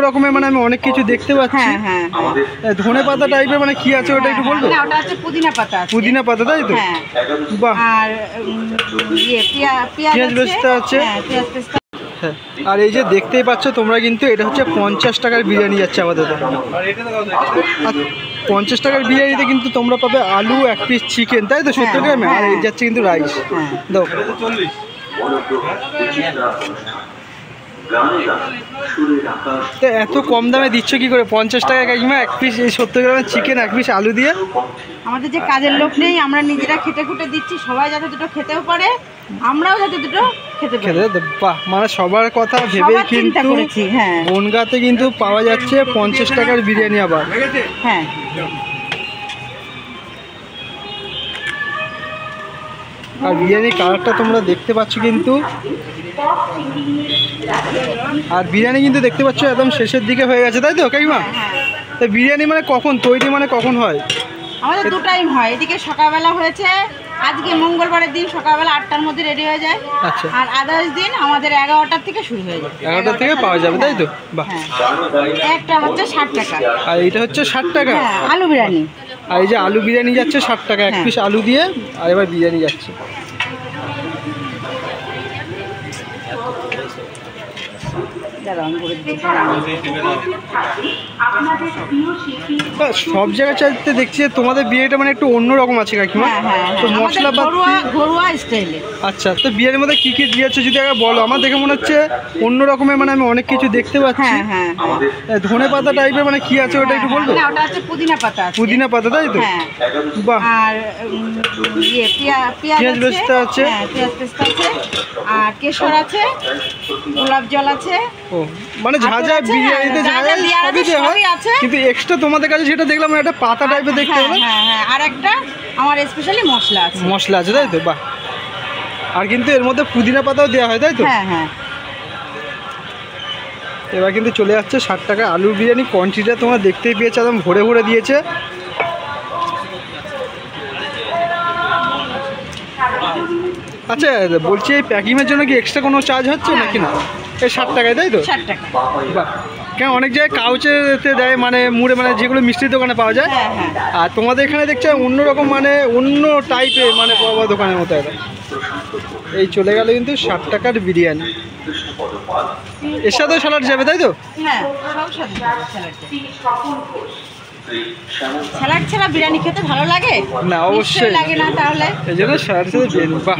রকমের মানে আমি অনেক কিছু দেখতে পাচ্ছি। ধনে পাতা টাইপের মানে কি আছে ওটা একটু বলবে? ওটা আছে পুদিনা পাতা। পুদিনা পাতা তাই তো? বাহ। আর পেঁয়াজ পেস্তা আছে। হ্যাঁ, আর এই যে দেখতেই পাচ্ছ তোমরা, কিন্তু এটা হচ্ছে 50 টাকার বিরিয়ানি যাচ্ছে আপাতত। আর 50 টাকার বিরিয়ানিতে কিন্তু তোমরা পাবে আলু, 1 পিস চিকেন, তাই তো 70 গ্রামে। আর এই যাচ্ছে কিন্তু রাইস। দাও। তো এত কম দামে দিচ্ছ কি করে? 50 টাকা কাকিমা 1 পিস এই 70 গ্রামের চিকেন, 1 পিস আলু দিয়ে। আমাদের যে কাজের লোক নেই, আমরা নিজেরা খেটে খুঁটে দিচ্ছি, সবাই যাতে দুটো খেতেও পারে, আমরাও যাতে দুটো খেতে পারি। বাহ, মানে সবার কথা ভেবেই কিন্তু বনগাঁতে কিন্তু পাওয়া যাচ্ছে 50 টাকার বিরিয়ানি আবার। হ্যাঁ, আর বিরিয়ানির কালারটা তোমরা দেখতে পাচ্ছ কিন্তু। আর বিরিয়ানি কিন্তু দেখতে পাচ্ছ একদম শেষের দিকে হয়ে গেছে, তাই তো কাকিমা? তো বিরিয়ানি মানে কখন তৈরি, মানে কখন হয়? আমাদের 2 টাইম হয়। এদিকে সকালবেলা হয়েছে, আজকে মঙ্গলবারের দিন সকালবেলা 8টার মধ্যে রেডি হয়ে যায়। আচ্ছা। আর আদার্স দিন আমাদের 11টার থেকে শুরু হয়ে যায়। 11টা থেকে পাওয়া যাবে, তাই তো? বাহ। একটা হচ্ছে 60 টাকা। আর এটা হচ্ছে 60 টাকা আলু বিরিয়ানি। আর এই যে আলু বিরিয়ানি যাচ্ছে 60 টাকা, 1 পিস আলু দিয়ে। আর এবার বিরিয়ানি যাচ্ছে। সব জায়গায় চাইতে দেখছি তোমাদের বিয়েটা মানে একটু অন্যরকম আছে কাকিমা। তো মশলা ঘরোয়া স্টাইলে। আচ্ছা, তো বিয়ের মধ্যে কি কি দিয়েছো যদি একবার বলো? আমার দেখে মনে হচ্ছে অন্য রকমের, মানে আমি অনেক কিছু দেখতে পাচ্ছি। ধনে পাতা টাইপের মানে কি আছে ওটা একটু বলবে? ওটা আছে পুদিনা পাতা। পুদিনা পাতা তাই তো? বাহ। আর পেঁয়াজ পেস্তা আছে। পেঁয়াজ পেস্তা আছে, আর কেশর আছে, গোলাপ জল আছে। ও, মানে যা যা বিরিয়ানিতে যা যা সবই দেওয়া হয়, কিন্তু এক্সট্রা তোমাদের কাছে যেটা দেখলাম একটা পাতা টাইপের দেখতে হলো। আর একটা আমার স্পেশালি মশলা আছে। মশলা আছে তাই তো? বাহ। আর কিন্তু এর মধ্যে পুদিনা পাতাও দেওয়া হয়, তাই তো? হ্যাঁ। এবার কিন্তু চলে যাচ্ছে 60 টাকা আলু বিরিয়ানি। কোয়ান্টিটিটা তোমরা দেখতেই পেয়েছো, একদম ভরে ভরে দিয়েছে। আচ্ছা, বলছি এই প্যাকিংয়ের জন্য কি এক্সট্রা কোনো চার্জ হচ্ছে নাকি না? এই 60 টাকায়, তাই তো? 60 টাকা। বাহ। কেন অনেক জায়গায় কাউচেতে দেয়, মানে মুড়ে, মানে যেগুলো মিষ্টির দোকানে পাওয়া যায়। আর তোমাদের এখানে দেখছি অন্যরকম, মানে অন্য টাইপের, মানে বড় দোকানের মতো। এই চলে গেল কিন্তু 60 টাকার বিরিয়ানি। এর সাথেও স্যালাড যাবে, তাই তো? স্যালাড ছাড়া বিরিয়ানি খেতে ভালো লাগে না? অবশ্যই লাগে না। তাহলে এই জন্য স্যালাড সাথে বিরিয়ানি। বাহ।